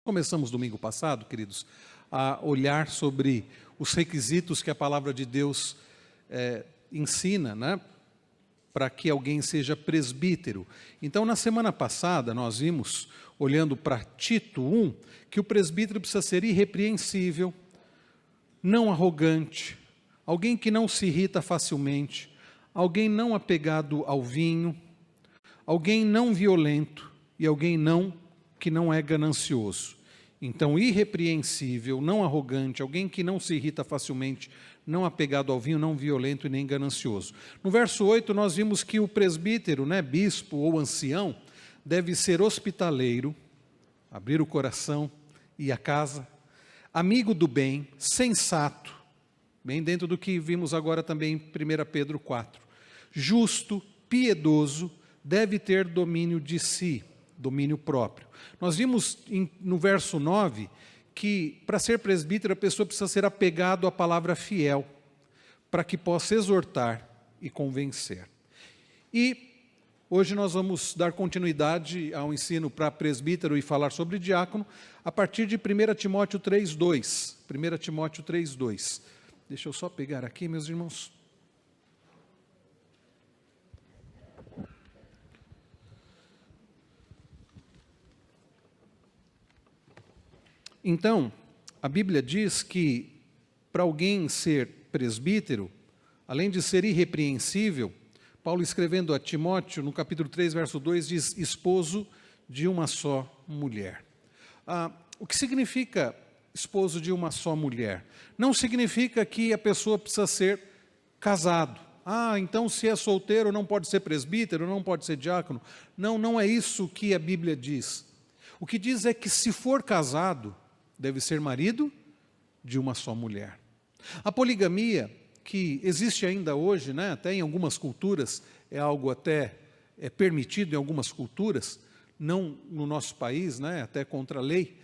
Começamos domingo passado, queridos, a olhar sobre os requisitos que a palavra de Deus ensina, né, para que alguém seja presbítero. Então, na semana passada, nós vimos, olhando para Tito 1, que o presbítero precisa ser irrepreensível, não arrogante, alguém que não se irrita facilmente, alguém não apegado ao vinho, alguém não violento e alguém que não é ganancioso. Então, irrepreensível, não arrogante, alguém que não se irrita facilmente, não apegado ao vinho, não violento e nem ganancioso. No verso 8, nós vimos que o presbítero, bispo ou ancião, deve ser hospitaleiro, abrir o coração e a casa, amigo do bem, sensato, bem dentro do que vimos agora também em 1 Pedro 4, justo, piedoso, deve ter domínio de si, domínio próprio. Nós vimos no verso 9 que para ser presbítero a pessoa precisa ser apegado à palavra fiel, para que possa exortar e convencer. E hoje nós vamos dar continuidade ao ensino para presbítero e falar sobre diácono a partir de 1 Timóteo 3:2. 1 Timóteo 3:2. Deixa eu só pegar aqui, meus irmãos. Então, a Bíblia diz que para alguém ser presbítero, além de ser irrepreensível, Paulo escrevendo a Timóteo, no capítulo 3, verso 2, diz, esposo de uma só mulher. O que significa esposo de uma só mulher? Não significa que a pessoa precisa ser casado. Então se é solteiro não pode ser presbítero, não pode ser diácono. Não é isso que a Bíblia diz. O que diz é que se for casado, deve ser marido de uma só mulher. A poligamia, que existe ainda hoje, até em algumas culturas, é algo até permitido em algumas culturas, não no nosso país, até contra a lei,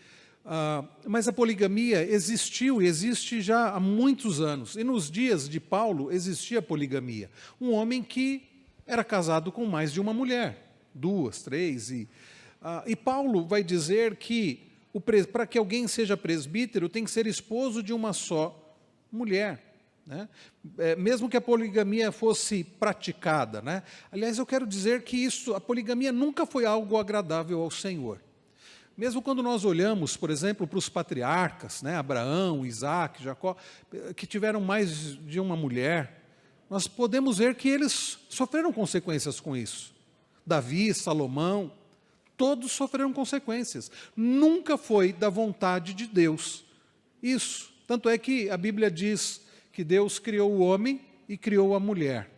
mas a poligamia existiu e existe já há muitos anos. E nos dias de Paulo existia a poligamia. Um homem que era casado com mais de uma mulher, 2, 3, e Paulo vai dizer que para que alguém seja presbítero, tem que ser esposo de uma só mulher, mesmo que a poligamia fosse praticada, Aliás, eu quero dizer que a poligamia nunca foi algo agradável ao Senhor. Mesmo quando nós olhamos, por exemplo, para os patriarcas, Abraão, Isaac, Jacó, que tiveram mais de uma mulher, nós podemos ver que eles sofreram consequências com isso. Davi, Salomão, todos sofreram consequências. Nunca foi da vontade de Deus isso. Tanto é que a Bíblia diz que Deus criou o homem e criou a mulher.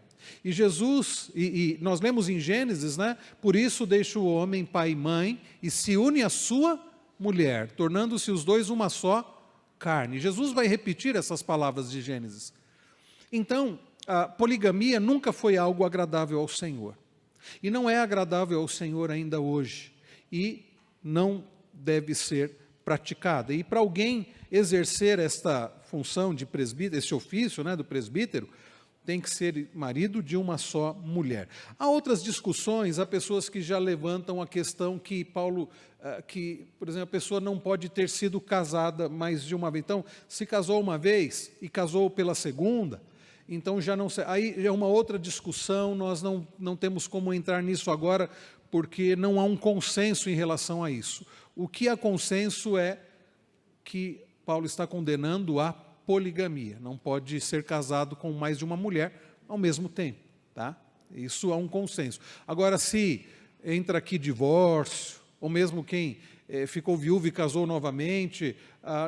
E Jesus, e nós lemos em Gênesis, por isso deixa o homem pai e mãe e se une à sua mulher, tornando-se os dois uma só carne. Jesus vai repetir essas palavras de Gênesis. Então, a poligamia nunca foi algo agradável ao Senhor. E não é agradável ao Senhor ainda hoje. E não deve ser praticada. E para alguém exercer esta função de presbítero, esse ofício do presbítero, tem que ser marido de uma só mulher. Há outras discussões, há pessoas que já levantam a questão que Paulo, por exemplo, a pessoa não pode ter sido casada mais de uma vez. Então, se casou uma vez e casou pela segunda, então já não sei. Aí é uma outra discussão, nós não temos como entrar nisso agora, porque não há um consenso em relação a isso. O que há consenso é que Paulo está condenando a poligamia. Não pode ser casado com mais de uma mulher ao mesmo tempo. Isso há um consenso. Agora, se entra aqui divórcio, ou mesmo quem ficou viúvo e casou novamente,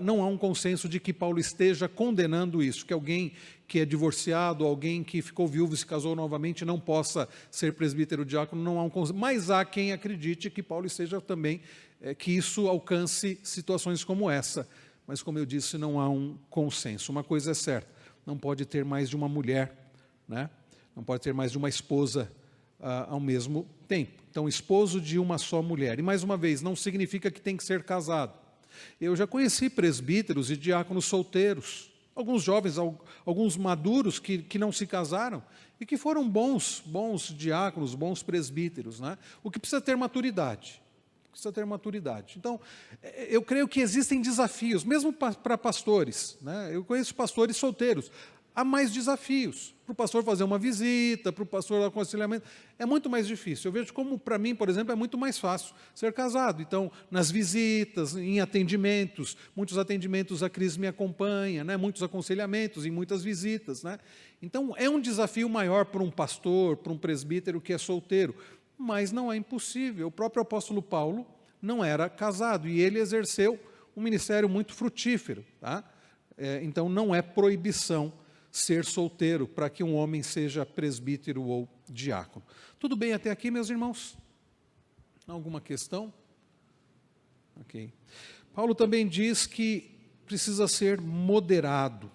não há um consenso de que Paulo esteja condenando isso, que alguém que é divorciado, alguém que ficou viúvo e se casou novamente não possa ser presbítero diácono, não há um consenso. Mas há quem acredite que Paulo esteja também, que isso alcance situações como essa. Mas, como eu disse, não há um consenso. Uma coisa é certa, não pode ter mais de uma mulher, não pode ter mais de uma esposa ao mesmo tempo. Então, esposo de uma só mulher. E, mais uma vez, não significa que tem que ser casado. Eu já conheci presbíteros e diáconos solteiros, alguns jovens, alguns maduros que não se casaram e que foram bons diáconos, bons presbíteros. O que precisa ter maturidade. precisa ter maturidade. Então, eu creio que existem desafios, mesmo para pastores, né? Eu conheço pastores solteiros, há mais desafios. Para o pastor fazer uma visita, para o pastor dar aconselhamento, é muito mais difícil. Eu vejo como, para mim, por exemplo, é muito mais fácil ser casado. Então, nas visitas, em atendimentos, muitos atendimentos a Cris me acompanha, né? Muitos aconselhamentos em muitas visitas, né? Então, é um desafio maior para um pastor, para um presbítero que é solteiro, mas não é impossível. O próprio apóstolo Paulo não era casado e ele exerceu um ministério muito frutífero, tá? Então, não é proibição ser solteiro para que um homem seja presbítero ou diácono. Tudo bem até aqui, meus irmãos? Alguma questão? Ok. Paulo também diz que precisa ser moderado.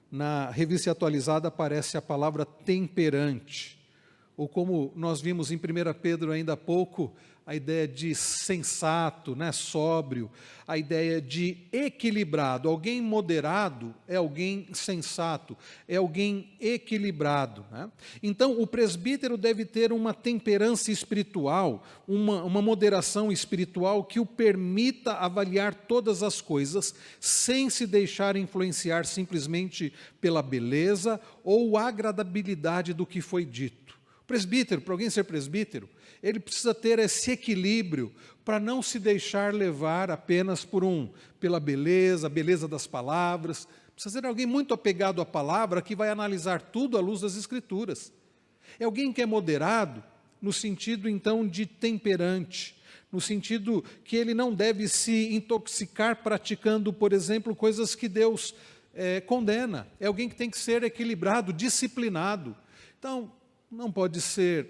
Na Revista Atualizada aparece a palavra temperante, ou como nós vimos em 1 Pedro ainda há pouco, a ideia de sensato, né, sóbrio, a ideia de equilibrado. Alguém moderado é alguém sensato, é alguém equilibrado, né? Então, o presbítero deve ter uma temperança espiritual, uma moderação espiritual que o permita avaliar todas as coisas, sem se deixar influenciar simplesmente pela beleza ou agradabilidade do que foi dito. Presbítero, para alguém ser presbítero, ele precisa ter esse equilíbrio para não se deixar levar apenas pela beleza, a beleza das palavras. Precisa ser alguém muito apegado à palavra que vai analisar tudo à luz das Escrituras. É alguém que é moderado no sentido, então, de temperante, no sentido que ele não deve se intoxicar praticando, por exemplo, coisas que Deus condena. É alguém que tem que ser equilibrado, disciplinado. Então, não pode ser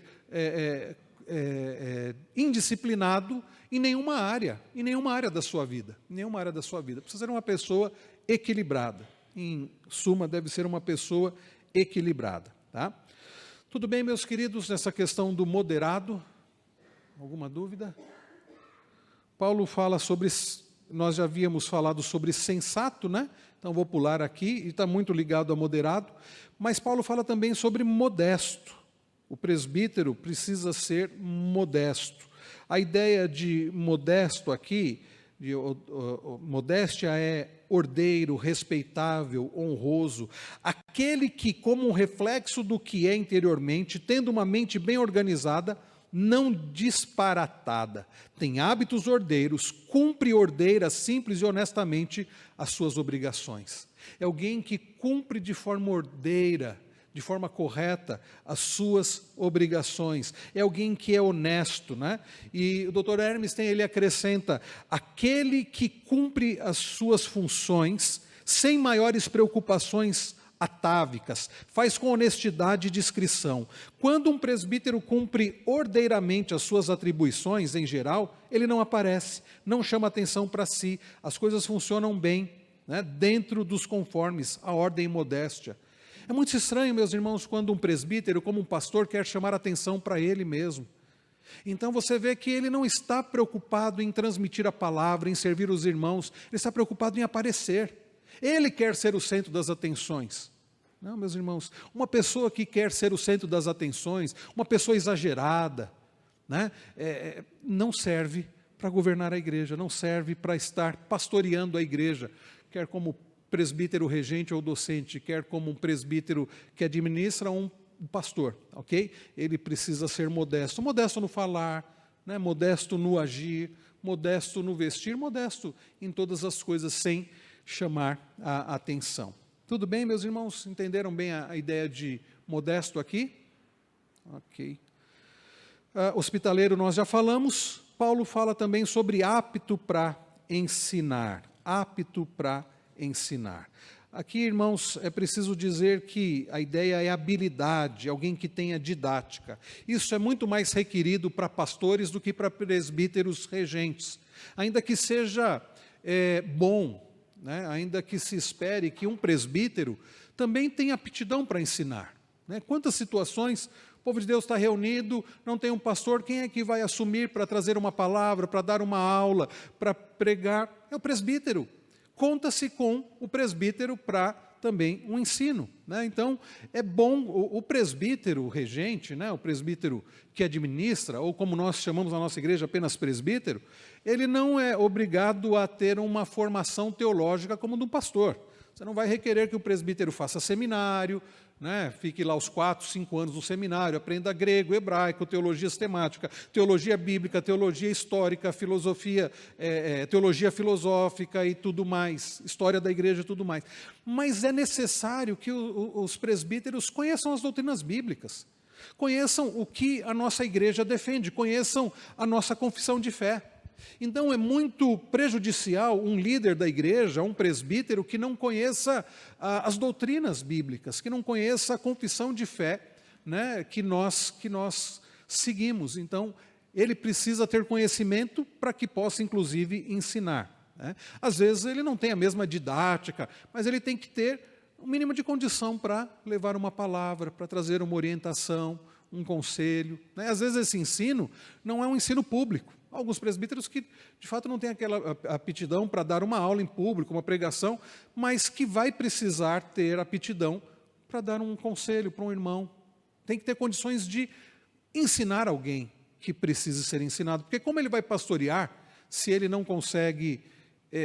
indisciplinado em nenhuma área da sua vida, Precisa ser uma pessoa equilibrada. Em suma, deve ser uma pessoa equilibrada, tá? Tudo bem, meus queridos, nessa questão do moderado? Alguma dúvida? Paulo fala sobre, nós já havíamos falado sobre sensato, né? Então vou pular aqui, e está muito ligado a moderado, mas Paulo fala também sobre modesto. O presbítero precisa ser modesto. A ideia de modesto aqui, modéstia é ordeiro, respeitável, honroso. Aquele que, como um reflexo do que é interiormente, tendo uma mente bem organizada, não disparatada, tem hábitos ordeiros, cumpre ordeiras simples e honestamente as suas obrigações. É alguém que cumpre de forma ordeira, de forma correta, as suas obrigações. É alguém que é honesto, né? E o Dr. Hermes ele acrescenta, aquele que cumpre as suas funções sem maiores preocupações atávicas, faz com honestidade e discrição. Quando um presbítero cumpre ordeiramente as suas atribuições, em geral, ele não aparece, não chama atenção para si, as coisas funcionam bem, né? Dentro dos conformes, a ordem e modéstia. É muito estranho, meus irmãos, quando um presbítero, como um pastor, quer chamar atenção para ele mesmo. Então você vê que ele não está preocupado em transmitir a palavra, em servir os irmãos, ele está preocupado em aparecer. Ele quer ser o centro das atenções. Não, meus irmãos, uma pessoa que quer ser o centro das atenções, uma pessoa exagerada, né, não serve para governar a igreja, não serve para estar pastoreando a igreja, quer como presbítero regente ou docente, quer como um presbítero que administra um pastor, ok? Ele precisa ser modesto no falar, né? Modesto no agir, modesto no vestir, modesto em todas as coisas, sem chamar a atenção. Tudo bem, meus irmãos? Entenderam bem a ideia de modesto aqui? Ok. Hospitaleiro nós já falamos. Paulo fala também sobre apto para ensinar. Apto para ensinar. Aqui, irmãos, é preciso dizer que a ideia é habilidade, alguém que tenha didática. Isso é muito mais requerido para pastores do que para presbíteros regentes. Ainda que seja bom, né? Ainda que se espere que um presbítero também tenha aptidão para ensinar, né? Quantas situações o povo de Deus está reunido, não tem um pastor, quem é que vai assumir para trazer uma palavra, para dar uma aula, para pregar? É o presbítero. Conta-se com o presbítero para também um ensino, né? Então, é bom o presbítero, o regente, né? O presbítero que administra, ou como nós chamamos na nossa igreja, apenas presbítero, ele não é obrigado a ter uma formação teológica como de um pastor. Você não vai requerer que o presbítero faça seminário, né? Fique lá os 4, 5 anos no seminário, aprenda grego, hebraico, teologia sistemática, teologia bíblica, teologia histórica, filosofia, teologia filosófica e tudo mais, história da igreja e tudo mais. Mas é necessário que os presbíteros conheçam as doutrinas bíblicas, conheçam o que a nossa igreja defende, conheçam a nossa confissão de fé. Então, é muito prejudicial um líder da igreja, um presbítero, que não conheça as doutrinas bíblicas, que não conheça a confissão de fé, né, que nós seguimos. Então, ele precisa ter conhecimento para que possa, inclusive, ensinar, né? Às vezes, ele não tem a mesma didática, mas ele tem que ter um mínimo de condição para levar uma palavra, para trazer uma orientação, um conselho, né? Às vezes, esse ensino não é um ensino público. Alguns presbíteros que, de fato, não têm aquela aptidão para dar uma aula em público, uma pregação, mas que vai precisar ter aptidão para dar um conselho para um irmão. Tem que ter condições de ensinar alguém que precise ser ensinado, porque como ele vai pastorear se ele não consegue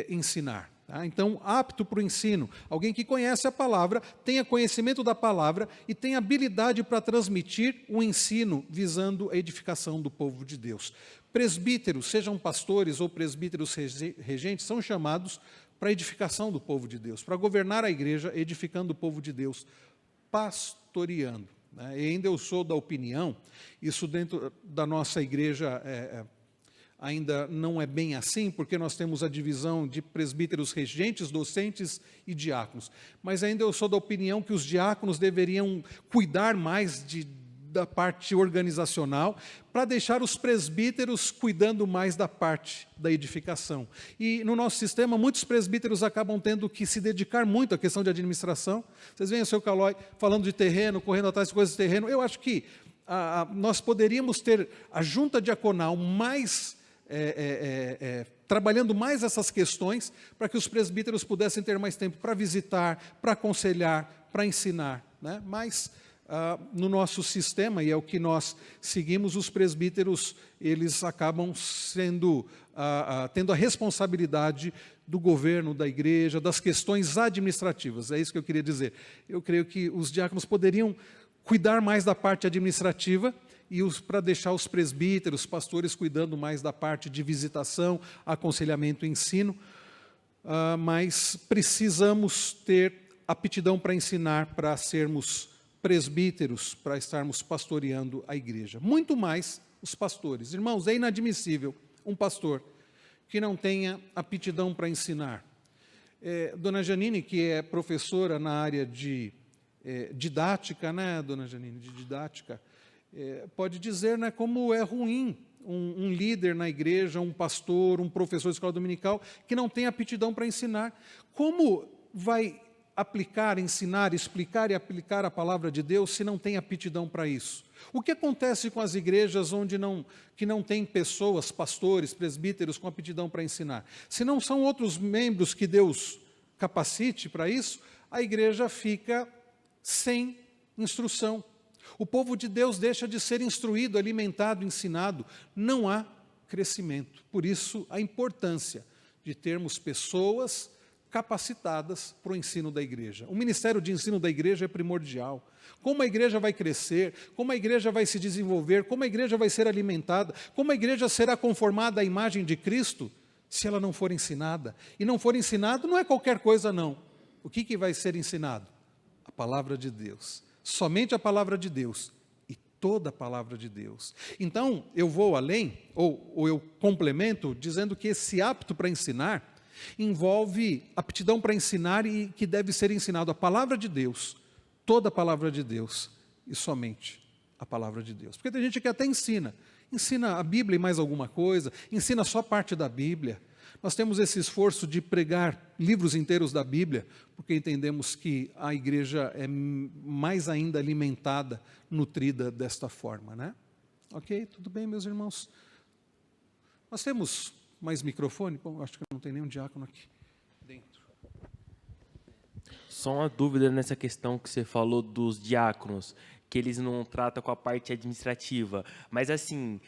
ensinar? Tá? Então, apto para o ensino, alguém que conhece a palavra, tenha conhecimento da palavra e tenha habilidade para transmitir o ensino visando a edificação do povo de Deus. Presbíteros, sejam pastores ou presbíteros regentes, são chamados para a edificação do povo de Deus, para governar a igreja, edificando o povo de Deus, pastoreando, né? E ainda eu sou da opinião, isso dentro da nossa igreja ainda não é bem assim, porque nós temos a divisão de presbíteros regentes, docentes e diáconos. Mas ainda eu sou da opinião que os diáconos deveriam cuidar mais da parte organizacional, para deixar os presbíteros cuidando mais da parte da edificação. E no nosso sistema, muitos presbíteros acabam tendo que se dedicar muito à questão de administração. Vocês veem o seu Calói falando de terreno, correndo atrás de coisas de terreno. Eu acho que nós poderíamos ter a junta diaconal mais trabalhando mais essas questões, para que os presbíteros pudessem ter mais tempo para visitar, para aconselhar, para ensinar, né? Mas no nosso sistema, e é o que nós seguimos, os presbíteros, eles acabam tendo a responsabilidade do governo da igreja, das questões administrativas. É isso que eu queria dizer. Eu creio que os diáconos poderiam cuidar mais da parte administrativa, e para deixar os presbíteros, os pastores, cuidando mais da parte de visitação, aconselhamento e ensino, mas precisamos ter aptidão para ensinar, para sermos presbíteros, para estarmos pastoreando a igreja. Muito mais os pastores. Irmãos, é inadmissível um pastor que não tenha aptidão para ensinar. Dona Janine, que é professora na área de didática, né, Dona Janine, de didática, pode dizer, né, como é ruim um líder na igreja, um pastor, um professor de escola dominical, que não tem aptidão para ensinar. Como vai aplicar, ensinar, explicar e aplicar a palavra de Deus se não tem aptidão para isso? O que acontece com as igrejas que não tem pessoas, pastores, presbíteros com aptidão para ensinar? Se não são outros membros que Deus capacite para isso, a igreja fica sem instrução. O povo de Deus deixa de ser instruído, alimentado, ensinado. Não há crescimento. Por isso, a importância de termos pessoas capacitadas para o ensino da igreja. O ministério de ensino da igreja é primordial. Como a igreja vai crescer, como a igreja vai se desenvolver, como a igreja vai ser alimentada, como a igreja será conformada à imagem de Cristo, se ela não for ensinada. E não for ensinado, não é qualquer coisa, não. O que vai ser ensinado? A palavra de Deus. Somente a palavra de Deus. E toda a palavra de Deus. Então, eu vou além, ou eu complemento, dizendo que esse apto para ensinar envolve aptidão para ensinar e que deve ser ensinado a palavra de Deus, toda a palavra de Deus e somente a palavra de Deus. Porque tem gente que até ensina a Bíblia e mais alguma coisa, ensina só parte da Bíblia. Nós temos esse esforço de pregar livros inteiros da Bíblia, porque entendemos que a igreja é mais ainda alimentada, nutrida desta forma, né? Ok? Tudo bem, meus irmãos? Nós temos mais microfone? Bom, acho que não tem nenhum diácono aqui dentro. Só uma dúvida nessa questão que você falou dos diáconos, que eles não tratam com a parte administrativa. Mas, assim,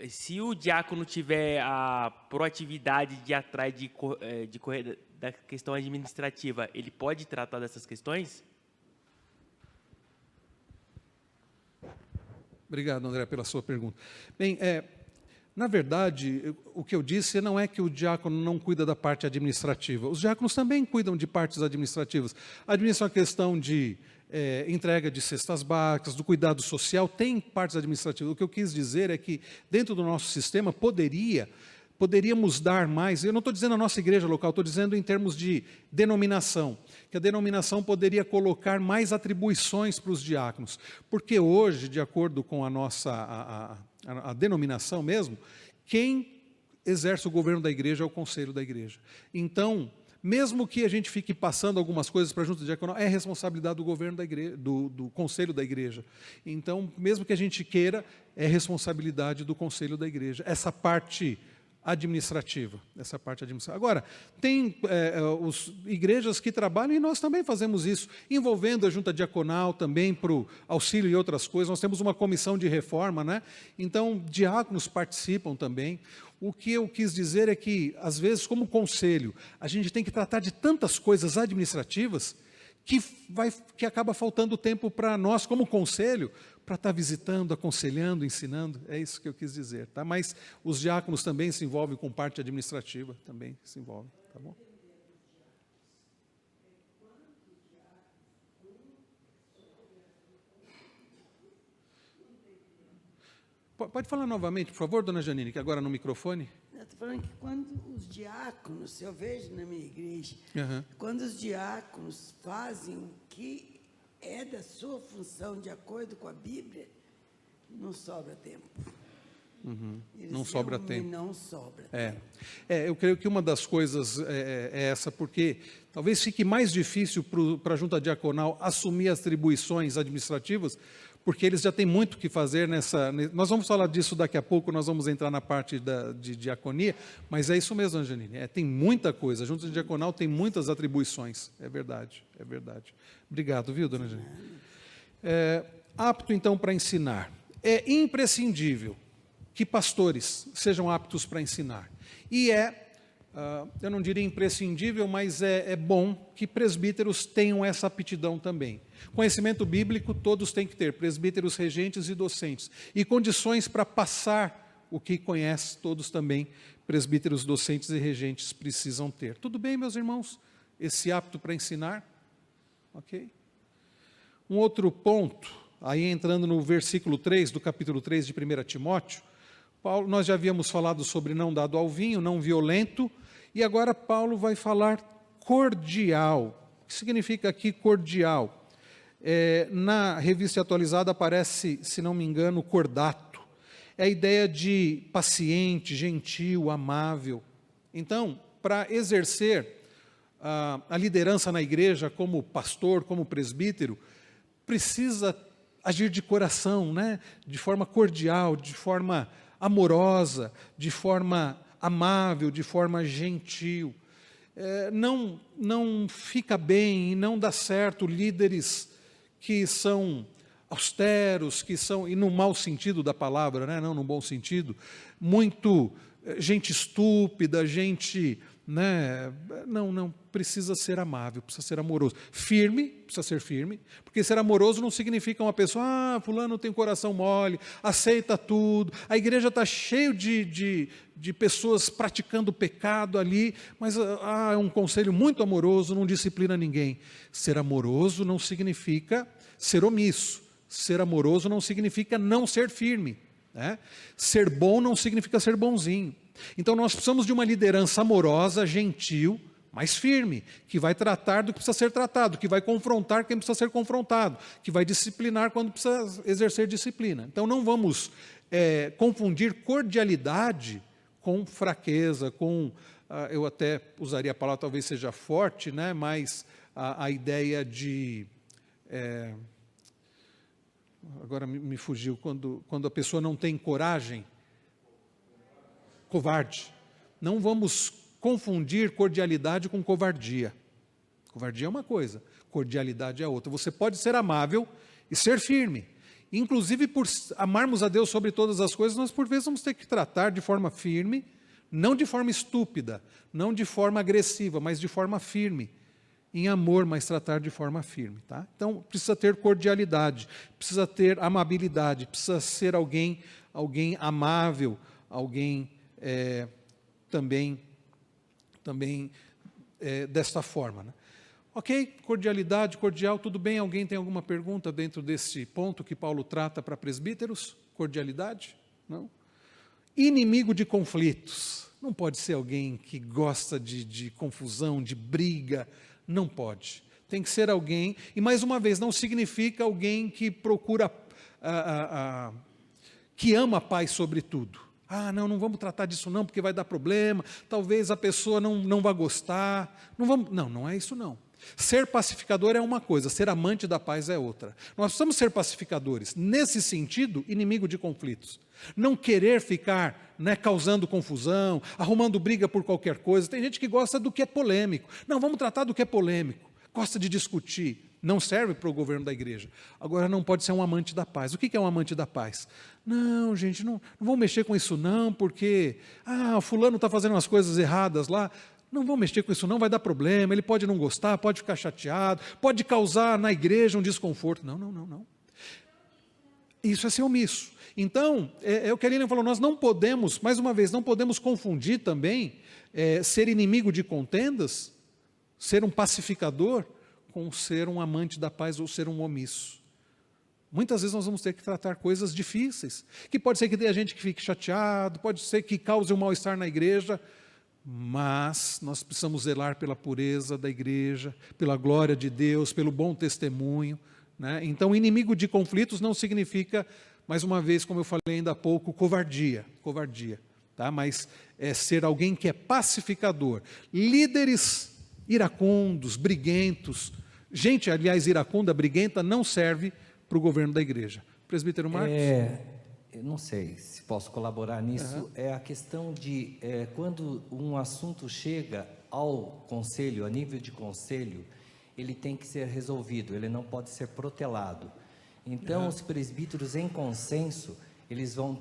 se o diácono tiver a proatividade de ir atrás de correr da questão administrativa, ele pode tratar dessas questões? Obrigado, André, pela sua pergunta. Bem, na verdade, o que eu disse não é que o diácono não cuida da parte administrativa. Os diáconos também cuidam de partes administrativas. Administram a questão de entrega de cestas básicas, do cuidado social, tem partes administrativas. O que eu quis dizer é que, dentro do nosso sistema, poderíamos dar mais. Eu não estou dizendo a nossa igreja local, estou dizendo em termos de denominação, que a denominação poderia colocar mais atribuições para os diáconos, porque hoje, de acordo com a nossa a denominação mesmo, quem exerce o governo da igreja é o conselho da igreja. Então, mesmo que a gente fique passando algumas coisas para a junta diaconal, é responsabilidade do governo da igreja, do conselho da igreja. Então, mesmo que a gente queira, é responsabilidade do conselho da igreja. Essa parte administrativa. Agora, tem igrejas que trabalham, e nós também fazemos isso, envolvendo a junta diaconal também para o auxílio e outras coisas. Nós temos uma comissão de reforma, né? Então, diáconos participam também. O que eu quis dizer é que, às vezes, como conselho, a gente tem que tratar de tantas coisas administrativas que acaba faltando tempo para nós, como conselho, para estar visitando, aconselhando, ensinando. É isso que eu quis dizer. Tá? Mas os diáconos também se envolvem com parte administrativa, também se envolvem. Tá bom? Pode falar novamente, por favor, dona Janine, que agora no microfone. Eu estou falando que quando os diáconos, eu vejo na minha igreja, Uhum. quando os diáconos fazem o que é da sua função de acordo com a Bíblia, não sobra tempo. Uhum. Não sobra tempo. Não sobra tempo. Eu creio que uma das coisas é essa, porque talvez fique mais difícil para a junta diaconal assumir as atribuições administrativas, porque eles já têm muito o que fazer nós vamos falar disso daqui a pouco, nós vamos entrar na parte de diaconia, mas é isso mesmo, Angelina, tem muita coisa, a junta diaconal tem muitas atribuições, é verdade. Obrigado, viu, dona Angelina? Apto, então, para ensinar. É imprescindível que pastores sejam aptos para ensinar. E eu não diria imprescindível, mas é bom que presbíteros tenham essa aptidão também. Conhecimento bíblico todos têm que ter, presbíteros, regentes e docentes. E condições para passar o que conhece, todos também, presbíteros, docentes e regentes precisam ter. Tudo bem, meus irmãos? Esse apto para ensinar? Ok? Um outro ponto, aí entrando no versículo 3 do capítulo 3 de 1 Timóteo, Paulo, nós já havíamos falado sobre não dado ao vinho, não violento, e agora Paulo vai falar cordial. O que significa aqui cordial? Na revista atualizada aparece, se não me engano, cordato. É a ideia de paciente, gentil, amável. Então, para exercer a liderança na igreja como pastor, como presbítero, precisa agir de coração, né? De forma cordial, de forma amorosa, de forma amável, de forma gentil. Não fica bem e não dá certo líderes que são austeros, que são, e no mau sentido da palavra, né? Não no bom sentido, muito gente estúpida, gente, né? Não, precisa ser amável, precisa ser amoroso. Firme, precisa ser firme, porque ser amoroso não significa uma pessoa, fulano tem coração mole, aceita tudo, a igreja está cheio de pessoas praticando pecado ali, mas é um conselho muito amoroso, não disciplina ninguém. Ser amoroso não significa ser omisso, ser amoroso não significa não ser firme, né? Ser bom não significa ser bonzinho. Então nós precisamos de uma liderança amorosa, gentil, mas firme, que vai tratar do que precisa ser tratado, que vai confrontar quem precisa ser confrontado, que vai disciplinar quando precisa exercer disciplina. Então não vamos confundir cordialidade com fraqueza, eu até usaria a palavra, talvez seja forte, né? Mas a ideia de... agora me fugiu, quando a pessoa não tem coragem, covarde. Não vamos confundir cordialidade com covardia. Covardia é uma coisa, cordialidade é outra. Você pode ser amável e ser firme. Inclusive, por amarmos a Deus sobre todas as coisas, nós por vezes vamos ter que tratar de forma firme, não de forma estúpida, não de forma agressiva, mas de forma firme. Em amor, mas tratar de forma firme. Tá? Então, precisa ter cordialidade, precisa ter amabilidade, precisa ser alguém amável, alguém também desta forma. Né? Ok, cordialidade, cordial, tudo bem? Alguém tem alguma pergunta dentro desse ponto que Paulo trata para presbíteros? Cordialidade? Não? Inimigo de conflitos. Não pode ser alguém que gosta de confusão, de briga. Não pode. Tem que ser alguém, e mais uma vez, não significa alguém que procura, que ama a paz sobre tudo. Não vamos tratar disso não, porque vai dar problema, talvez a pessoa não vá gostar. Não é isso não. Ser pacificador é uma coisa, ser amante da paz é outra. Nós precisamos ser pacificadores, nesse sentido, inimigo de conflitos. Não querer ficar causando confusão, arrumando briga por qualquer coisa. Tem gente que gosta do que é polêmico. Não, vamos tratar do que é polêmico. Gosta de discutir. Não serve para o governo da igreja. Agora, não pode ser um amante da paz. O que é um amante da paz? Não, gente, não vamos mexer com isso não, porque fulano está fazendo umas coisas erradas lá. Não vamos mexer com isso não, vai dar problema, ele pode não gostar, pode ficar chateado, pode causar na igreja um desconforto. Não. Isso é ser omisso. Então, é o que a Lilian falou, nós não podemos, mais uma vez, não podemos confundir também ser inimigo de contendas, ser um pacificador, com ser um amante da paz ou ser um omisso. Muitas vezes nós vamos ter que tratar coisas difíceis, que pode ser que tenha gente que fique chateado, pode ser que cause um mal-estar na igreja, mas nós precisamos zelar pela pureza da igreja, pela glória de Deus, pelo bom testemunho. Né? Então, inimigo de conflitos não significa, mais uma vez, como eu falei ainda há pouco, covardia, tá? Mas é ser alguém que é pacificador. Líderes iracundos, briguentos, gente, aliás, iracunda, briguenta, não serve para o governo da igreja. Presbítero Marcos? Eu não sei se posso colaborar nisso, é a questão de, quando um assunto chega ao conselho, a nível de conselho, ele tem que ser resolvido, ele não pode ser protelado. Então, os presbíteros em consenso, eles vão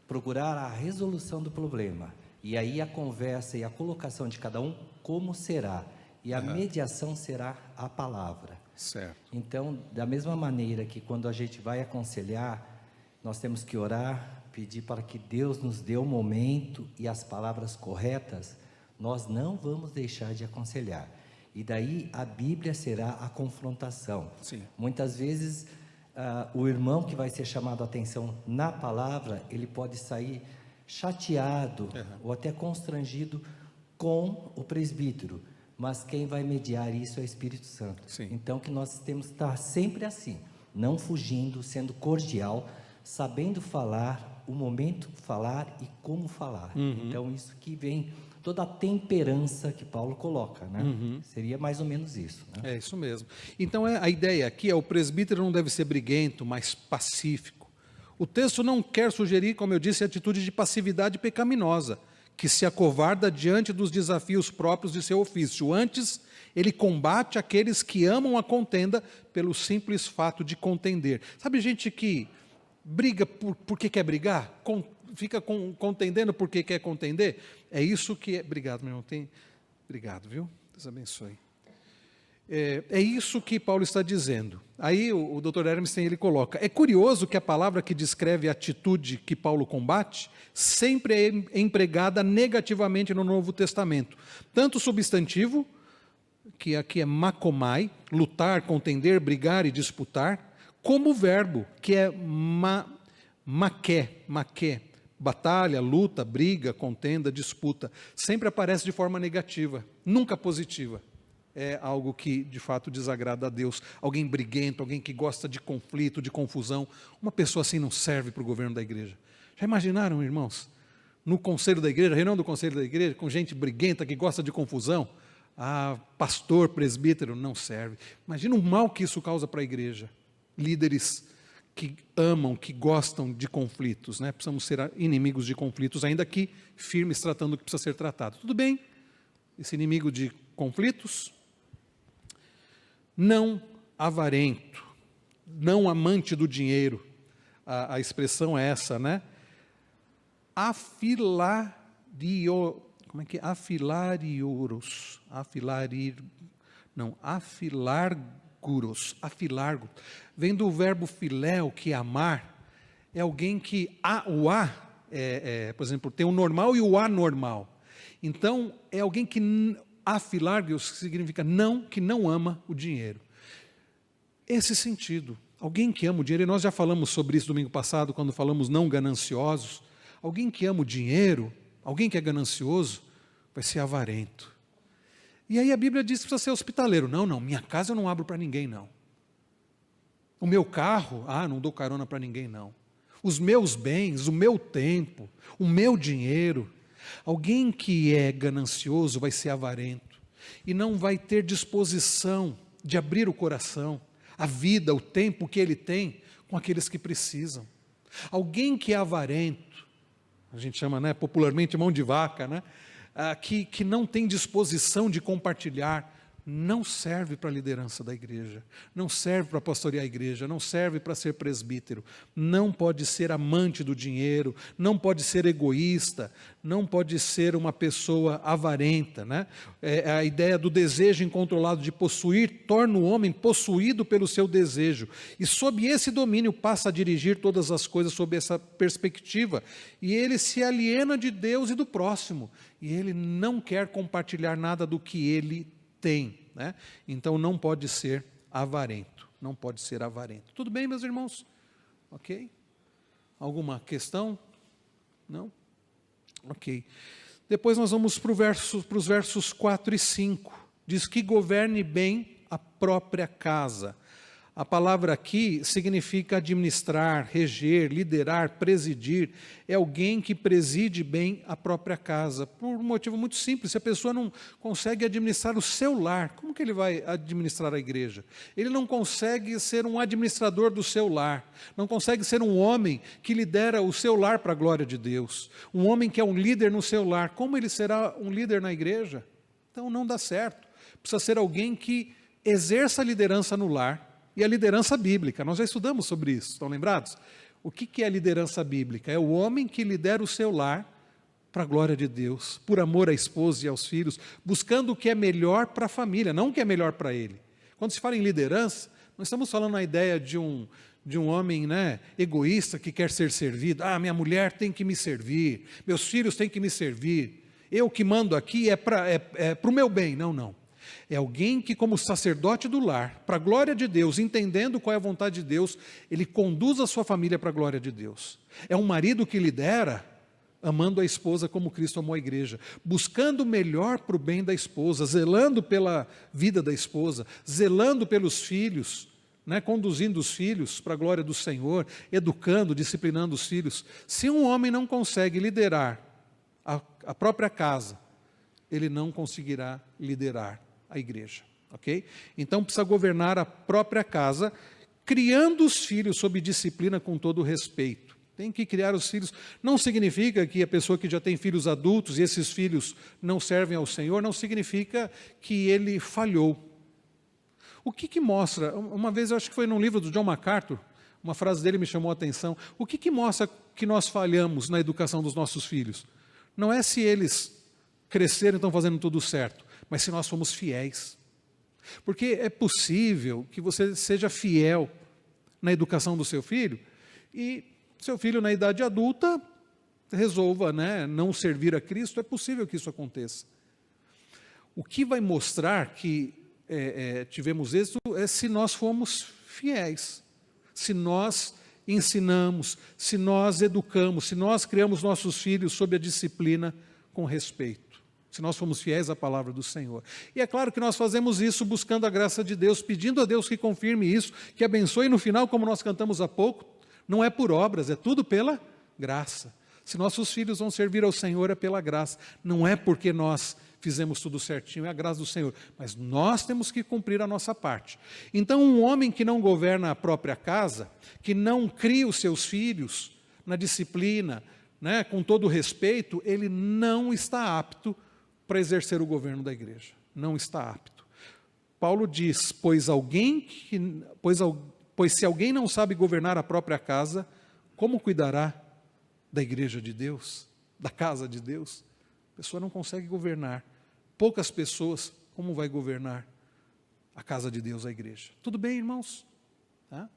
procurar a resolução do problema. E aí a conversa e a colocação de cada um, como será. E a mediação será a palavra. Certo. Então, da mesma maneira que quando a gente vai aconselhar, nós temos que orar, pedir para que Deus nos dê o momento e as palavras corretas, nós não vamos deixar de aconselhar. E daí a Bíblia será a confrontação. Sim. Muitas vezes o irmão que vai ser chamado a atenção na palavra, ele pode sair chateado ou até constrangido com o presbítero, mas quem vai mediar isso é o Espírito Santo. Sim. Então que nós temos que estar sempre assim, não fugindo, sendo cordial, sabendo falar, o momento falar e como falar. Então isso que vem toda a temperança que Paulo coloca, né? Seria mais ou menos isso, né? É isso mesmo. Então, a ideia aqui o presbítero não deve ser briguento, mas pacífico. O texto não quer sugerir, como eu disse, atitude de passividade pecaminosa, que se acovarda diante dos desafios próprios de seu ofício. Antes, ele combate aqueles que amam a contenda pelo simples fato de contender. Sabe gente que briga porque quer brigar? Fica contendendo porque quer contender? É isso que é... Obrigado, meu irmão. Obrigado, viu? Deus abençoe. É isso que Paulo está dizendo. Aí o Dr. Hermes ele coloca, é curioso que a palavra que descreve a atitude que Paulo combate, sempre é empregada negativamente no Novo Testamento. Tanto o substantivo, que aqui é makomai, lutar, contender, brigar e disputar, como o verbo, que é maqué, batalha, luta, briga, contenda, disputa, sempre aparece de forma negativa, nunca positiva. É algo que, de fato, desagrada a Deus. Alguém briguento, alguém que gosta de conflito, de confusão. Uma pessoa assim não serve para o governo da igreja. Já imaginaram, irmãos? No conselho da igreja, reunião do conselho da igreja, com gente briguenta que gosta de confusão. Pastor, presbítero, não serve. Imagina o mal que isso causa para a igreja. Líderes que amam, que gostam de conflitos, né? Precisamos ser inimigos de conflitos, ainda que firmes tratando o que precisa ser tratado. Tudo bem? Esse inimigo de conflitos, não avarento, não amante do dinheiro. A expressão é essa, né? Afilarguros, vem do verbo filéu, que é amar. É alguém que, por exemplo, tem o normal e o anormal. Então, é alguém que, afilargos, que significa que não ama o dinheiro. Esse sentido, alguém que ama o dinheiro, e nós já falamos sobre isso domingo passado, quando falamos não gananciosos. Alguém que ama o dinheiro, alguém que é ganancioso, vai ser avarento. E aí a Bíblia diz que precisa ser hospitaleiro. Não, minha casa eu não abro para ninguém, não. O meu carro, não dou carona para ninguém, não. Os meus bens, o meu tempo, o meu dinheiro. Alguém que é ganancioso vai ser avarento e não vai ter disposição de abrir o coração, a vida, o tempo que ele tem com aqueles que precisam. Alguém que é avarento, a gente chama, popularmente mão de vaca, que não tem disposição de compartilhar, não serve para a liderança da igreja, não serve para pastorear a igreja, não serve para ser presbítero, não pode ser amante do dinheiro, não pode ser egoísta, não pode ser uma pessoa avarenta. A ideia do desejo incontrolado de possuir torna o homem possuído pelo seu desejo, e sob esse domínio passa a dirigir todas as coisas sob essa perspectiva, e ele se aliena de Deus e do próximo, e ele não quer compartilhar nada do que ele tem, Então não pode ser avarento, não pode ser avarento. Tudo bem, meus irmãos? Ok? Alguma questão? Não? Ok. Depois nós vamos para os versos 4 e 5. Diz que governe bem a própria casa. A palavra aqui significa administrar, reger, liderar, presidir. É alguém que preside bem a própria casa. Por um motivo muito simples, se a pessoa não consegue administrar o seu lar, como que ele vai administrar a igreja? Ele não consegue ser um administrador do seu lar, não consegue ser um homem que lidera o seu lar para a glória de Deus. Um homem que é um líder no seu lar, como ele será um líder na igreja? Então não dá certo. Precisa ser alguém que exerça a liderança no lar, e a liderança bíblica. Nós já estudamos sobre isso, estão lembrados? O que é a liderança bíblica? É o homem que lidera o seu lar para a glória de Deus, por amor à esposa e aos filhos, buscando o que é melhor para a família, não o que é melhor para ele. Quando se fala em liderança, nós estamos falando na ideia de um homem egoísta que quer ser servido. Minha mulher tem que me servir, meus filhos têm que me servir, eu que mando aqui é para o meu bem. Não. É alguém que, como sacerdote do lar, para a glória de Deus, entendendo qual é a vontade de Deus, ele conduz a sua família para a glória de Deus. É um marido que lidera, amando a esposa como Cristo amou a igreja, buscando o melhor para o bem da esposa, zelando pela vida da esposa, zelando pelos filhos, conduzindo os filhos para a glória do Senhor, educando, disciplinando os filhos. Se um homem não consegue liderar a própria casa, ele não conseguirá liderar a igreja, ok? Então precisa governar a própria casa, criando os filhos sob disciplina com todo respeito. Tem que criar os filhos. Não significa que a pessoa que já tem filhos adultos e esses filhos não servem ao Senhor, não significa que ele falhou. O que mostra? Uma vez, eu acho que foi num livro do John MacArthur, uma frase dele me chamou a atenção. O que mostra que nós falhamos na educação dos nossos filhos? Não é se eles cresceram e estão fazendo tudo certo, mas se nós somos fiéis. Porque é possível que você seja fiel na educação do seu filho e seu filho na idade adulta resolva não servir a Cristo. É possível que isso aconteça. O que vai mostrar que tivemos êxito é se nós fomos fiéis, se nós ensinamos, se nós educamos, se nós criamos nossos filhos sob a disciplina com respeito, se nós formos fiéis à palavra do Senhor. E é claro que nós fazemos isso buscando a graça de Deus, pedindo a Deus que confirme isso, que abençoe. E no final, como nós cantamos há pouco, não é por obras, é tudo pela graça. Se nossos filhos vão servir ao Senhor, é pela graça. Não é porque nós fizemos tudo certinho, é a graça do Senhor. Mas nós temos que cumprir a nossa parte. Então, um homem que não governa a própria casa, que não cria os seus filhos na disciplina, com todo respeito, ele não está apto para exercer o governo da igreja. Não está apto. Paulo diz, pois se alguém não sabe governar a própria casa, como cuidará da igreja de Deus, da casa de Deus? A pessoa não consegue governar. Poucas pessoas, como vai governar a casa de Deus, a igreja? Tudo bem, irmãos? Tá?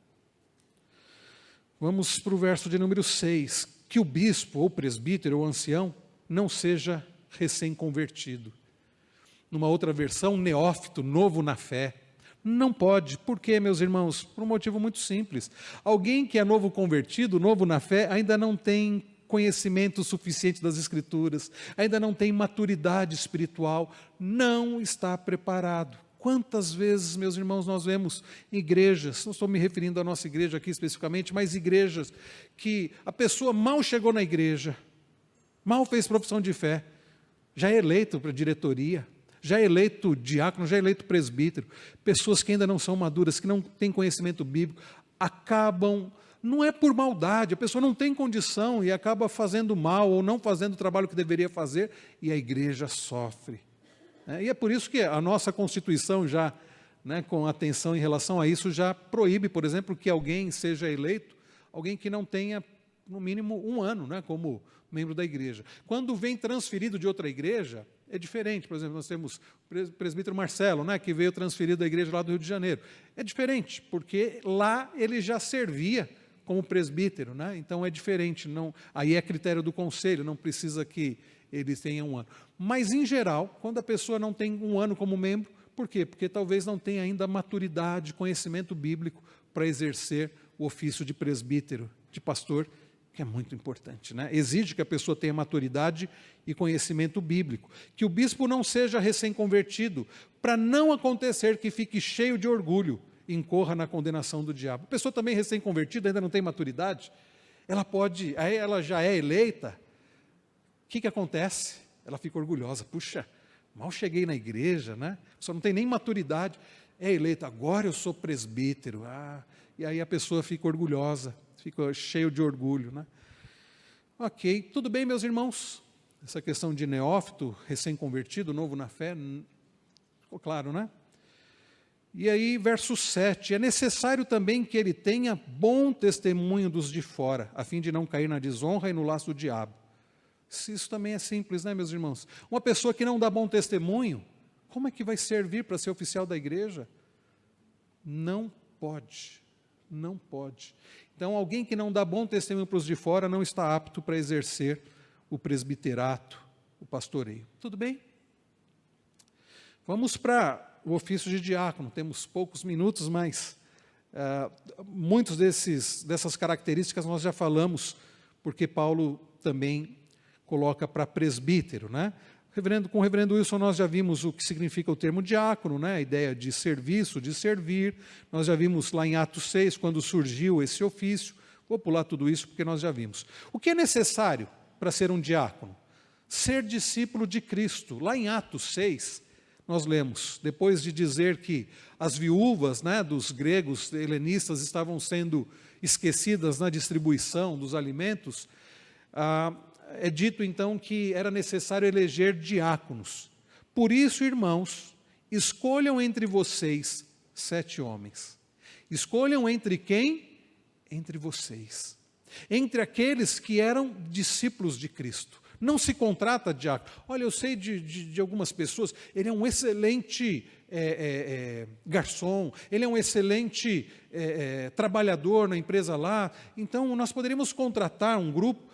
Vamos para o verso de número 6. Que o bispo, ou presbítero, ou ancião, não seja recém-convertido. Numa outra versão, neófito, novo na fé. Não pode. Por quê, meus irmãos? Por um motivo muito simples. Alguém que é novo convertido, novo na fé, ainda não tem conhecimento suficiente das Escrituras, ainda não tem maturidade espiritual, não está preparado. Quantas vezes, meus irmãos, nós vemos igrejas, não estou me referindo à nossa igreja aqui especificamente, mas igrejas que a pessoa mal chegou na igreja, mal fez profissão de fé, já é eleito para diretoria, já é eleito diácono, já é eleito presbítero. Pessoas que ainda não são maduras, que não têm conhecimento bíblico, acabam, não é por maldade, a pessoa não tem condição e acaba fazendo mal ou não fazendo o trabalho que deveria fazer, e a igreja sofre. E é por isso que a nossa Constituição já, com atenção em relação a isso, já proíbe, por exemplo, que alguém seja eleito, alguém que não tenha, no mínimo, 1 ano, como membro da igreja. Quando vem transferido de outra igreja, é diferente. Por exemplo, nós temos o presbítero Marcelo, que veio transferido da igreja lá do Rio de Janeiro. É diferente, porque lá ele já servia como presbítero, então é diferente. Não, aí é critério do conselho, não precisa que ele tenha 1 ano. Mas, em geral, quando a pessoa não tem 1 ano como membro, por quê? Porque talvez não tenha ainda maturidade, conhecimento bíblico para exercer o ofício de presbítero, de pastor, que é muito importante. Exige que a pessoa tenha maturidade e conhecimento bíblico. Que o bispo não seja recém-convertido, para não acontecer que fique cheio de orgulho e incorra na condenação do diabo. A pessoa também recém-convertida, ainda não tem maturidade, aí ela já é eleita. O que acontece? Ela fica orgulhosa. Puxa, mal cheguei na igreja, só não tem nem maturidade. É eleita, agora eu sou presbítero. E aí a pessoa fica orgulhosa, fica cheio de orgulho. Ok, tudo bem, meus irmãos? Essa questão de neófito, recém-convertido, novo na fé, ficou claro, E aí, verso 7, é necessário também que ele tenha bom testemunho dos de fora, a fim de não cair na desonra e no laço do diabo. Isso também é simples, meus irmãos? Uma pessoa que não dá bom testemunho, como é que vai servir para ser oficial da igreja? Não pode, não pode. Então, alguém que não dá bom testemunho para os de fora não está apto para exercer o presbiterato, o pastoreio. Tudo bem? Vamos para o ofício de diácono. Temos poucos minutos, mas muitas dessas características nós já falamos, porque Paulo também coloca para presbítero, Com o reverendo Wilson nós já vimos o que significa o termo diácono, a ideia de serviço, de servir. Nós já vimos lá em Atos 6, quando surgiu esse ofício. Vou pular tudo isso porque nós já vimos. O que é necessário para ser um diácono? Ser discípulo de Cristo. Lá em Atos 6, nós lemos, depois de dizer que as viúvas dos gregos helenistas estavam sendo esquecidas na distribuição dos alimentos, é dito então que era necessário eleger diáconos. Por isso, irmãos, escolham entre vocês 7 homens. Escolham entre quem? Entre vocês. Entre aqueles que eram discípulos de Cristo. Não se contrata diácono. Olha, eu sei de algumas pessoas, ele é um excelente garçom, ele é um excelente trabalhador na empresa lá, então nós poderíamos contratar um grupo.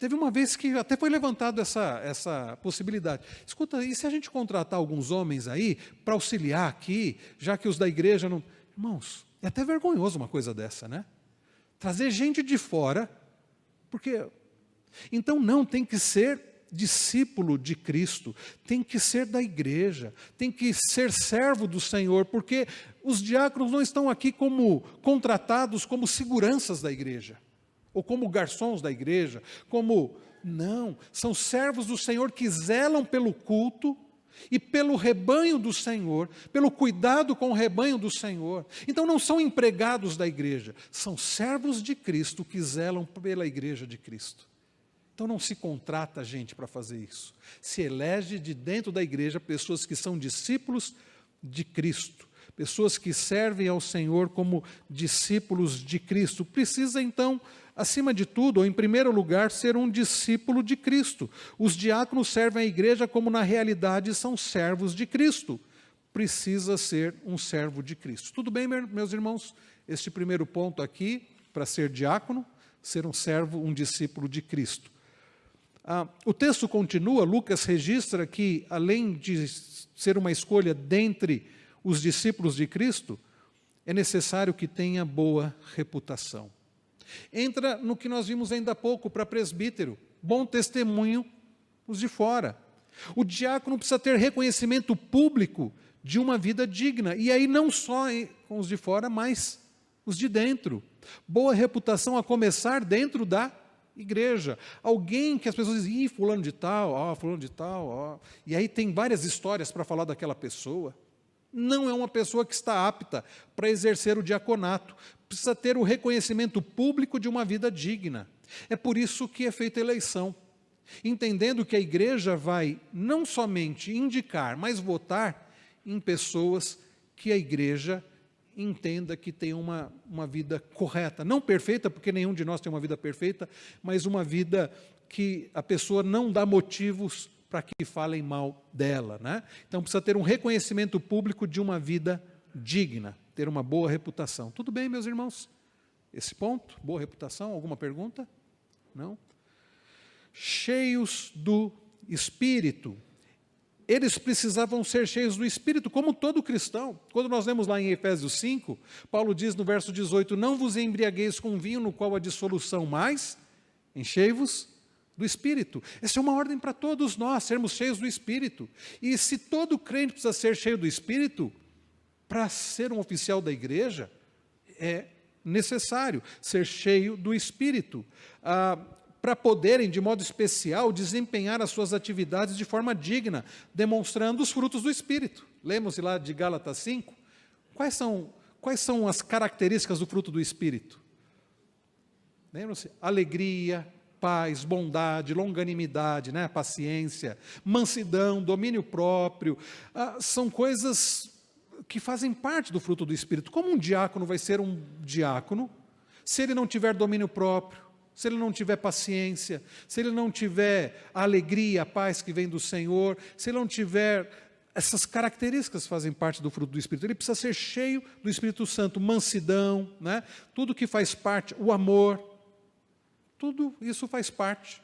Teve uma vez que até foi levantado essa possibilidade. Escuta, e se a gente contratar alguns homens aí para auxiliar aqui, já que os da igreja não... Irmãos, é até vergonhoso uma coisa dessa, Trazer gente de fora, porque... Então não, tem que ser discípulo de Cristo, tem que ser da igreja, tem que ser servo do Senhor, porque os diáconos não estão aqui como contratados como seguranças da igreja, ou como garçons da igreja, não, são servos do Senhor que zelam pelo culto e pelo rebanho do Senhor, pelo cuidado com o rebanho do Senhor. Então não são empregados da igreja, são servos de Cristo que zelam pela igreja de Cristo. Então não se contrata gente para fazer isso. Se elege de dentro da igreja pessoas que são discípulos de Cristo, pessoas que servem ao Senhor como discípulos de Cristo. Precisa, então, acima de tudo, ou em primeiro lugar, ser um discípulo de Cristo. Os diáconos servem à igreja como, na realidade, são servos de Cristo. Precisa ser um servo de Cristo. Tudo bem, meus irmãos? Este primeiro ponto aqui, para ser diácono, ser um servo, um discípulo de Cristo. O texto continua, Lucas registra que, além de ser uma escolha dentre os discípulos de Cristo, é necessário que tenha boa reputação. Entra no que nós vimos ainda há pouco para presbítero, bom testemunho os de fora. O diácono precisa ter reconhecimento público de uma vida digna, e aí não só com os de fora, mas os de dentro. Boa reputação a começar dentro da igreja. Alguém que as pessoas dizem, fulano de tal, fulano de tal, e aí tem várias histórias para falar daquela pessoa. Não é uma pessoa que está apta para exercer o diaconato. Precisa ter o reconhecimento público de uma vida digna. É por isso que é feita eleição. Entendendo que a igreja vai não somente indicar, mas votar em pessoas que a igreja entenda que tem uma vida correta. Não perfeita, porque nenhum de nós tem uma vida perfeita, mas uma vida que a pessoa não dá motivos para que falem mal dela, né? Então precisa ter um reconhecimento público de uma vida digna, ter uma boa reputação. Tudo bem, meus irmãos? Esse ponto, boa reputação, alguma pergunta? Não? Cheios do Espírito. Eles precisavam ser cheios do Espírito, como todo cristão. Quando nós lemos lá em Efésios 5, Paulo diz no verso 18, não vos embriagueis com vinho no qual há dissolução, mas enchei-vos do Espírito. Essa é uma ordem para todos nós, sermos cheios do Espírito. E se todo crente precisa ser cheio do Espírito, para ser um oficial da igreja, é necessário ser cheio do Espírito. Para poderem, de modo especial, desempenhar as suas atividades de forma digna, demonstrando os frutos do Espírito. Lemos lá de Gálatas 5. Quais são as características do fruto do Espírito? Lembram-se? Alegria, paz, bondade, longanimidade, né? Paciência, mansidão, domínio próprio. São coisas que fazem parte do fruto do Espírito. Como um diácono vai ser um diácono se ele não tiver domínio próprio, se ele não tiver paciência, se ele não tiver a alegria, a paz que vem do Senhor, se ele não tiver essas características que fazem parte do fruto do Espírito? Ele precisa ser cheio do Espírito Santo, mansidão, né? Tudo que faz parte, o amor, tudo isso faz parte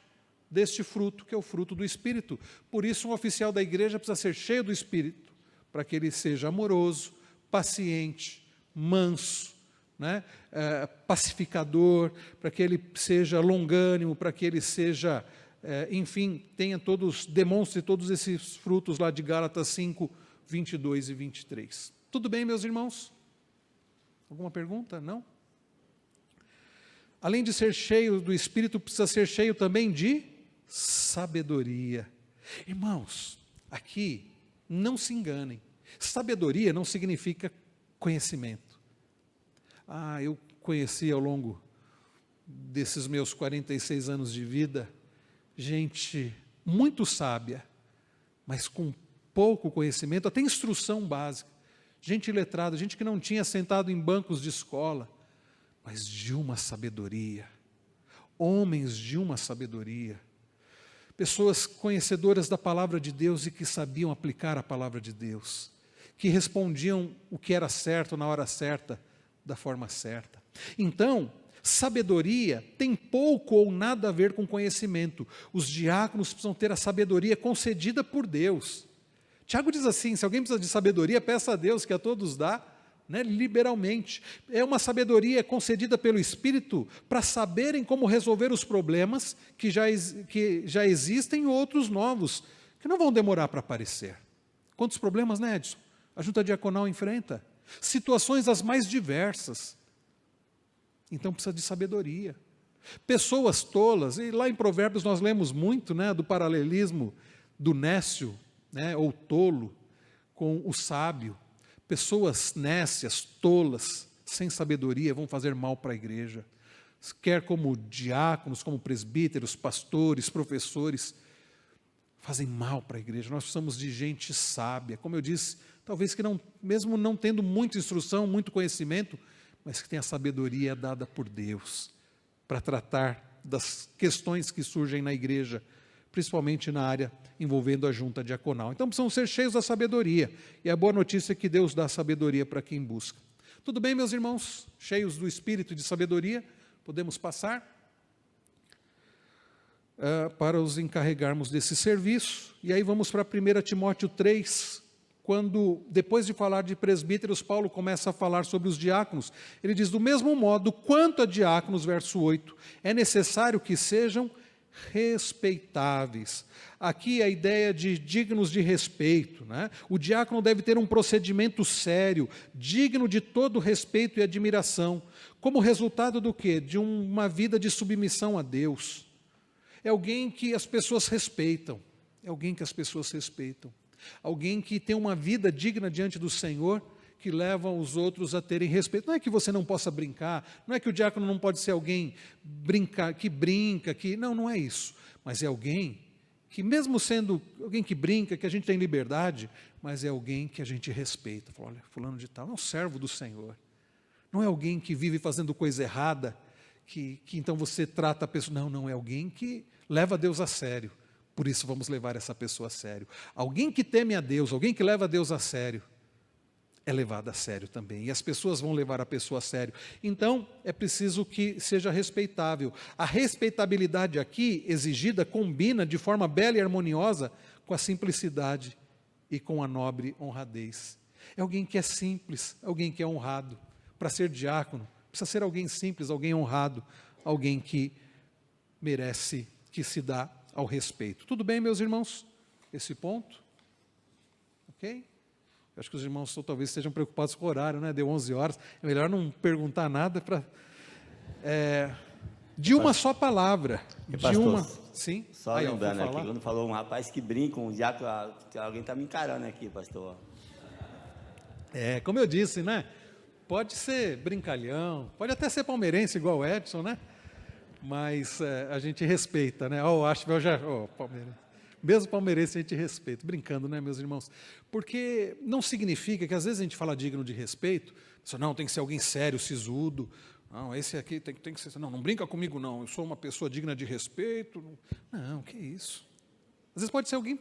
deste fruto, que é o fruto do Espírito. Por isso, um oficial da igreja precisa ser cheio do Espírito, para que ele seja amoroso, paciente, manso, né? Pacificador, para que ele seja longânimo, para que ele seja, enfim, demonstre todos esses frutos lá de Gálatas 5, 22 e 23. Tudo bem, meus irmãos? Alguma pergunta? Não? Além de ser cheio do Espírito, precisa ser cheio também de sabedoria. Irmãos, aqui, não se enganem. Sabedoria não significa conhecimento. Eu conheci ao longo desses meus 46 anos de vida, gente muito sábia, mas com pouco conhecimento, até instrução básica. Gente iletrada, gente que não tinha sentado em bancos de escola, mas de uma sabedoria. Homens de uma sabedoria. Pessoas conhecedoras da palavra de Deus e que sabiam aplicar a palavra de Deus. Que respondiam o que era certo na hora certa, da forma certa. Então, sabedoria tem pouco ou nada a ver com conhecimento. Os diáconos precisam ter a sabedoria concedida por Deus. Tiago diz assim, se alguém precisa de sabedoria, peça a Deus, que a todos dá, né, liberalmente. É uma sabedoria concedida pelo Espírito para saberem como resolver os problemas que já existem e outros novos, que não vão demorar para aparecer. Quantos problemas, né, Edson? A junta diaconal enfrenta. Situações as mais diversas. Então precisa de sabedoria. Pessoas tolas, e lá em Provérbios nós lemos muito, né, do paralelismo do nécio, né, ou tolo, com o sábio. Pessoas nécias, tolas, sem sabedoria, vão fazer mal para a igreja. Quer como diáconos, como presbíteros, pastores, professores, fazem mal para a igreja. Nós precisamos de gente sábia. Como eu disse, talvez que não, mesmo não tendo muita instrução, muito conhecimento, mas que tenha sabedoria dada por Deus para tratar das questões que surgem na igreja, principalmente na área envolvendo a junta diaconal. Então precisam ser cheios da sabedoria, e a boa notícia é que Deus dá sabedoria para quem busca. Tudo bem, meus irmãos? Cheios do espírito de sabedoria, podemos passar para os encarregarmos desse serviço. E aí vamos para 1 Timóteo 3, quando, depois de falar de presbíteros, Paulo começa a falar sobre os diáconos. Ele diz, do mesmo modo, quanto a diáconos, verso 8, é necessário que sejam respeitáveis. Aqui a ideia de dignos de respeito, né? O diácono deve ter um procedimento sério, digno de todo respeito e admiração, como resultado do quê? De uma vida de submissão a Deus. É alguém que as pessoas respeitam, alguém que tem uma vida digna diante do Senhor, que leva os outros a terem respeito. Não é que você não possa brincar, não é que o diácono não pode ser alguém que brinca, não é isso, mas é alguém que, mesmo sendo alguém que brinca, que a gente tem liberdade, mas é alguém que a gente respeita. Fala, olha, fulano de tal é um servo do Senhor, não é alguém que vive fazendo coisa errada, que então você trata a pessoa, não, é alguém que leva Deus a sério, por isso vamos levar essa pessoa a sério. Alguém que teme a Deus, alguém que leva Deus a sério, é levado a sério também, e as pessoas vão levar a pessoa a sério. Então, é preciso que seja respeitável. A respeitabilidade aqui exigida combina de forma bela e harmoniosa com a simplicidade e com a nobre honradez. É alguém que é simples, alguém que é honrado. Para ser diácono, precisa ser alguém simples, alguém honrado, alguém que merece, que se dá ao respeito. Tudo bem, meus irmãos? Esse ponto? Ok? Acho que os irmãos talvez estejam preocupados com o horário, né? Deu 11 horas, é melhor não perguntar nada para... de uma só palavra. Sim? Só lembrando aqui, quando falou um rapaz que brinca, um diácono, alguém está me encarando aqui, pastor. Como eu disse, né? Pode ser brincalhão, pode até ser palmeirense igual o Edson, né? Mas a gente respeita, né? Palmeirense. Mesmo palmeirense a gente respeita, brincando, né, meus irmãos? Porque não significa que às vezes a gente fala digno de respeito, não, tem que ser alguém sério, sisudo, não, esse aqui tem que ser, não brinca comigo não, eu sou uma pessoa digna de respeito. Não, que isso? Às vezes pode ser alguém,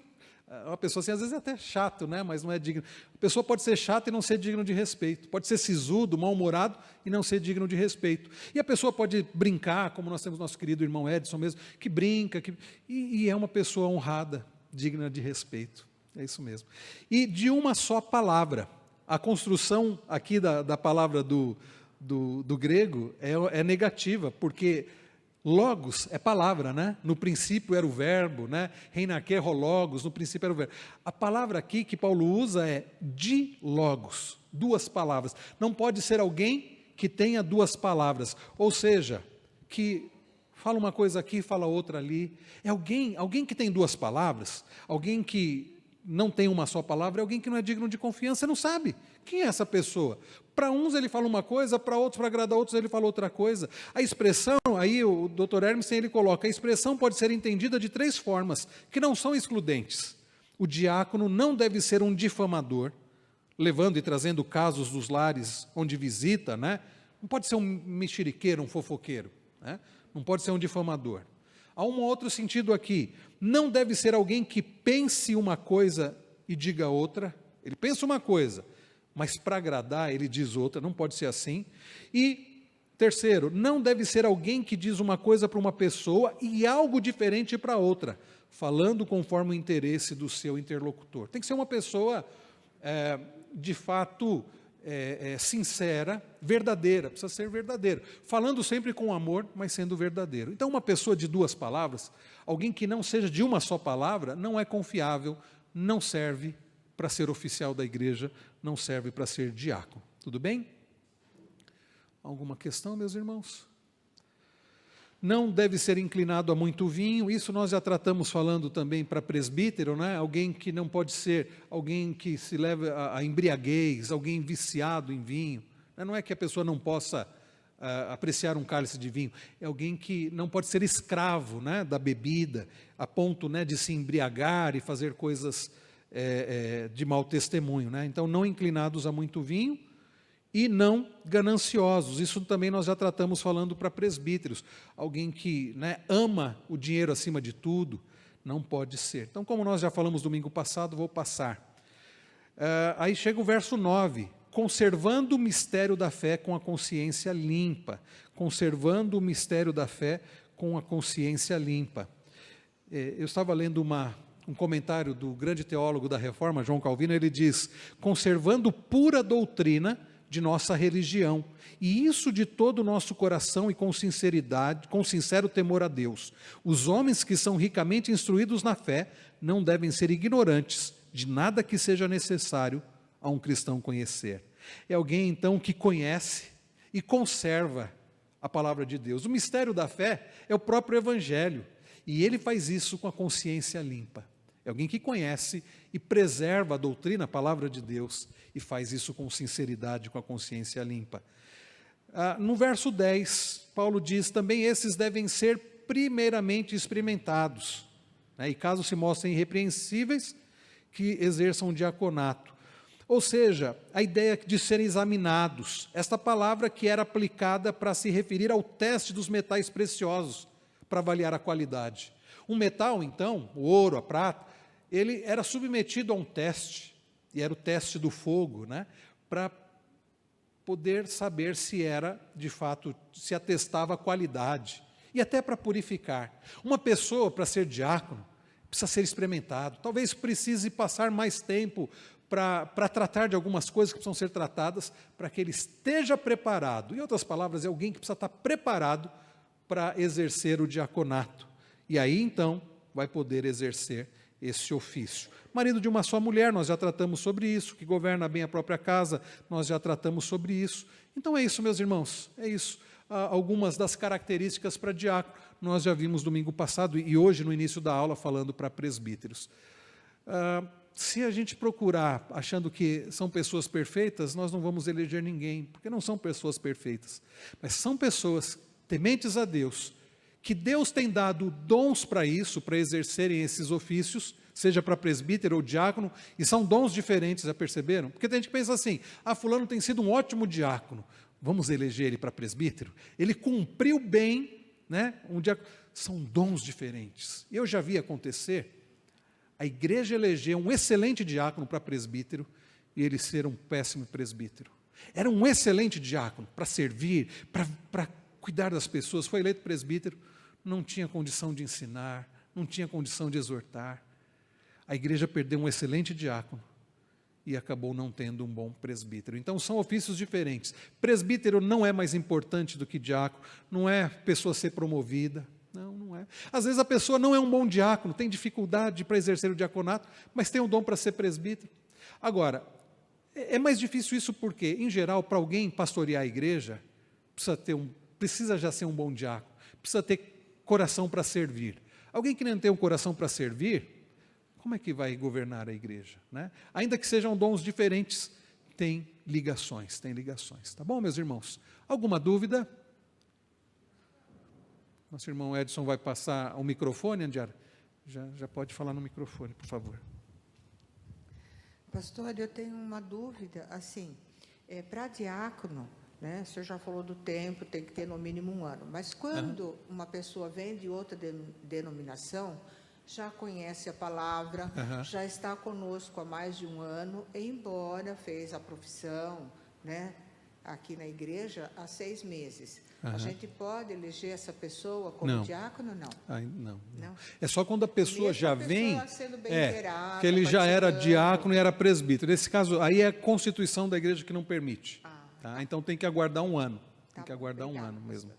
uma pessoa assim, às vezes é até chato, né, mas não é digno. A pessoa pode ser chata e não ser digno de respeito, pode ser sisudo, mal-humorado e não ser digno de respeito. E a pessoa pode brincar, como nós temos nosso querido irmão Edson mesmo, que brinca, e é uma pessoa honrada, digna de respeito. É isso mesmo. E de uma só palavra. A construção aqui da palavra do grego é negativa, porque logos é palavra, né? No princípio era o verbo, né? Reinaquer logos, no princípio era o verbo. A palavra aqui que Paulo usa é dilogos, duas palavras. Não pode ser alguém que tenha duas palavras, ou seja, que fala uma coisa aqui, fala outra ali. É alguém que tem duas palavras, alguém que não tem uma só palavra, é alguém que não é digno de confiança, você não sabe quem é essa pessoa. Para uns ele fala uma coisa, para outros, para agradar outros, ele fala outra coisa. A expressão, aí o Dr. Hermsen, ele coloca, a expressão pode ser entendida de três formas, que não são excludentes. O diácono não deve ser um difamador, levando e trazendo casos dos lares onde visita, né? Não pode ser um mexeriqueiro, um fofoqueiro, né? Não pode ser um difamador. Há um outro sentido aqui, não deve ser alguém que pense uma coisa e diga outra. Ele pensa uma coisa, mas para agradar ele diz outra, não pode ser assim. E terceiro, não deve ser alguém que diz uma coisa para uma pessoa e algo diferente para outra, falando conforme o interesse do seu interlocutor. Tem que ser uma pessoa, de fato, sincera, verdadeira, precisa ser verdadeiro, falando sempre com amor, mas sendo verdadeiro. Então, uma pessoa de duas palavras, alguém que não seja de uma só palavra, não é confiável, não serve para ser oficial da igreja, não serve para ser diácono. Tudo bem? Alguma questão, meus irmãos? Não deve ser inclinado a muito vinho, isso nós já tratamos falando também para presbítero, né? Alguém que não pode ser, alguém que se leva a embriaguez, alguém viciado em vinho. Não é que a pessoa não possa apreciar um cálice de vinho, é alguém que não pode ser escravo, né, da bebida, a ponto, né, de se embriagar e fazer coisas de mau testemunho, né? Então, não inclinados a muito vinho e não gananciosos. Isso também nós já tratamos falando para presbíteros. Alguém que, né, ama o dinheiro acima de tudo, não pode ser. Então, como nós já falamos domingo passado, vou passar. Aí chega o verso 9. Conservando o mistério da fé com a consciência limpa. Conservando o mistério da fé com a consciência limpa. Eu estava lendo um comentário do grande teólogo da Reforma, João Calvino. Ele diz: conservando pura doutrina de nossa religião, e isso de todo o nosso coração e com sinceridade, com sincero temor a Deus. Os homens que são ricamente instruídos na fé não devem ser ignorantes de nada que seja necessário a um cristão conhecer. É alguém, então, que conhece e conserva a palavra de Deus. O mistério da fé é o próprio Evangelho, e ele faz isso com a consciência limpa. É alguém que conhece e preserva a doutrina, a palavra de Deus, e faz isso com sinceridade, com a consciência limpa. No verso 10, Paulo diz, também esses devem ser primeiramente experimentados, né, e caso se mostrem irrepreensíveis, que exerçam o diaconato. Ou seja, a ideia de serem examinados, esta palavra que era aplicada para se referir ao teste dos metais preciosos, para avaliar a qualidade. Um metal, então, o ouro, a prata, ele era submetido a um teste, e era o teste do fogo, né, para poder saber se era, de fato, se atestava a qualidade, e até para purificar. Uma pessoa, para ser diácono, precisa ser experimentado, talvez precise passar mais tempo para tratar de algumas coisas que precisam ser tratadas, para que ele esteja preparado. Em outras palavras, é alguém que precisa estar preparado para exercer o diaconato. E aí, então, vai poder exercer esse ofício. Marido de uma só mulher, nós já tratamos sobre isso, que governa bem a própria casa, nós já tratamos sobre isso. Então é isso, meus irmãos, é isso. Algumas das características para diácono, nós já vimos domingo passado e hoje no início da aula falando para presbíteros. Se a gente procurar achando que são pessoas perfeitas, nós não vamos eleger ninguém, porque não são pessoas perfeitas, mas são pessoas tementes a Deus, que Deus tem dado dons para isso, para exercerem esses ofícios, seja para presbítero ou diácono, e são dons diferentes, já perceberam? Porque tem gente que pensa assim, fulano tem sido um ótimo diácono, vamos eleger ele para presbítero? Ele cumpriu bem, né? São dons diferentes. Eu já vi acontecer, a igreja eleger um excelente diácono para presbítero, e ele ser um péssimo presbítero. Era um excelente diácono para servir, para cuidar das pessoas, foi eleito presbítero, não tinha condição de ensinar, não tinha condição de exortar. A igreja perdeu um excelente diácono e acabou não tendo um bom presbítero. Então, são ofícios diferentes. Presbítero não é mais importante do que diácono, não é pessoa ser promovida, não é. Às vezes a pessoa não é um bom diácono, tem dificuldade para exercer o diaconato, mas tem o dom para ser presbítero. Agora, é mais difícil isso porque, em geral, para alguém pastorear a igreja, precisa já ser um bom diácono, precisa ter coração para servir. Alguém que não tem um coração para servir, como é que vai governar a igreja, né? Ainda que sejam dons diferentes, tem ligações, tá bom, meus irmãos? Alguma dúvida? Nosso irmão Edson vai passar o microfone, Andiara? Já pode falar no microfone, por favor. Pastor, eu tenho uma dúvida, assim, para diácono, né, o senhor já falou do tempo, tem que ter no mínimo 1 ano, mas quando uma pessoa vem de outra denominação, já conhece a palavra, já está conosco há mais de 1 ano, embora fez a profissão, né, aqui na igreja há 6 meses. A gente pode eleger essa pessoa como diácono? Não. Não. É só quando a pessoa já vem, sendo bem inteirada, que ele já era diácono e era presbítero. Nesse caso, aí é a constituição da igreja que não permite. Tá? Então tem que aguardar 1 ano. Tem que aguardar 1 ano mesmo.